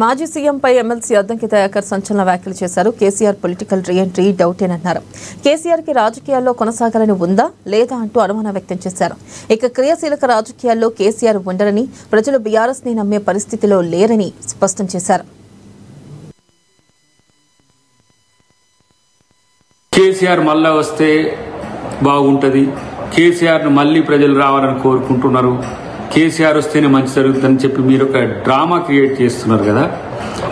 మాజీ సీఎంపై ఎమ్మెల్సీ అద్దంకి దయాకర్ సంచలన వ్యాఖ్యలు చేశారు. కేసీఆర్ పొలిటికల్ రీఎంట్రీ డౌటేనన్నారు. కేసీఆర్ కి రాజకీయాల్లో కొనసాగాలని ఉందా లేదా అంటూ అనుమానం వ్యక్తం చేశారు. ఇక క్రియాశీలక రాజకీయాల్లో కేసీఆర్ ఉండరని, ప్రజలు బీఆర్ఎస్ ని నమ్మే పరిస్థితిలో లేరని స్పష్టం చేశారు. కేసీఆర్ మళ్ళా వస్తే బాగుంటది, కేసీఆర్ ను మళ్ళీ ప్రజలు రావాలని కోరుకుంటున్నారు, కేసీఆర్ వస్తేనే మంచి జరుగుతుందని చెప్పి మీరు ఒక డ్రామా క్రియేట్ చేస్తున్నారు కదా.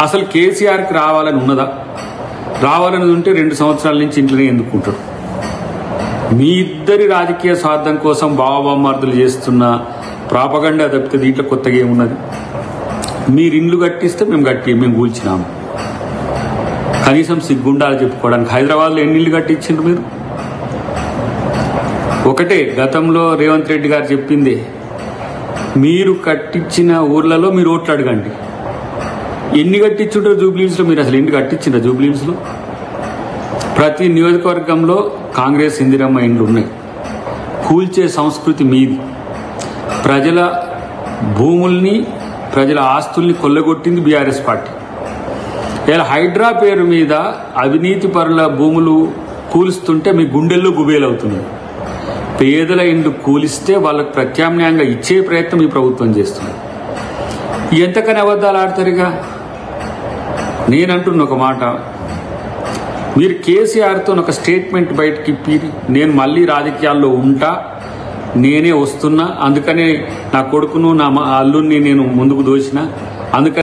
అసలు కేసీఆర్కి రావాలని ఉన్నదా? రావాలని ఉంటే 2 సంవత్సరాల నుంచి ఇంట్లోనే ఎందుకుంటాడు? మీ ఇద్దరి రాజకీయ స్వార్థం కోసం బావబామార్దులు చేస్తున్న ప్రాపగండా తప్పితే దీంట్లో కొత్తగా ఏమున్నది? మీరు ఇండ్లు కట్టిస్తే మేము కూల్చినాము. కనీసం సిగ్గుండాలి చెప్పుకోవడానికి. హైదరాబాద్లో ఎన్ని ఇల్లు కట్టించిండ్రు మీరు? ఒకటే గతంలో రేవంత్ రెడ్డి గారు చెప్పింది, మీరు కట్టించిన ఊర్లలో మీరు ఓట్లు అడగండి. ఎన్ని కట్టించుంటారు జూబ్లీహిల్స్లో? మీరు అసలు ఎన్ని కట్టించిండ్రా జూబ్లీహిల్స్లో? ప్రతి నియోజకవర్గంలో కాంగ్రెస్ ఇందిరమ్మ ఇండ్లు ఉన్నాయి. కూల్చే సంస్కృతి మీది. ప్రజల భూముల్ని, ప్రజల ఆస్తుల్ని కొల్లగొట్టింది బీఆర్ఎస్ పార్టీ. ఇలా హైడ్రా పేరు మీద అవినీతి పరుల భూములు కూలుస్తుంటే మీ గుండెల్లో గుబేలవుతుంది. పేదల ఇండ్లు కూలిస్తే వాళ్ళకు ప్రత్యామ్నాయంగా ఇచ్చే ప్రయత్నం ఈ ప్రభుత్వం చేస్తుంది. ఎంతకని అబద్ధాలు ఆడతారుగా. నేనంటున్న ఒక మాట, మీరు కేసీఆర్తో ఒక స్టేట్మెంట్ బయటకి ఇప్పి, నేను మళ్ళీ రాజకీయాల్లో ఉంటా, నేనే వస్తున్నా, అందుకనే నా కొడుకును నా అల్లుడిని నేను ముందుకు దోసిన, అందుకని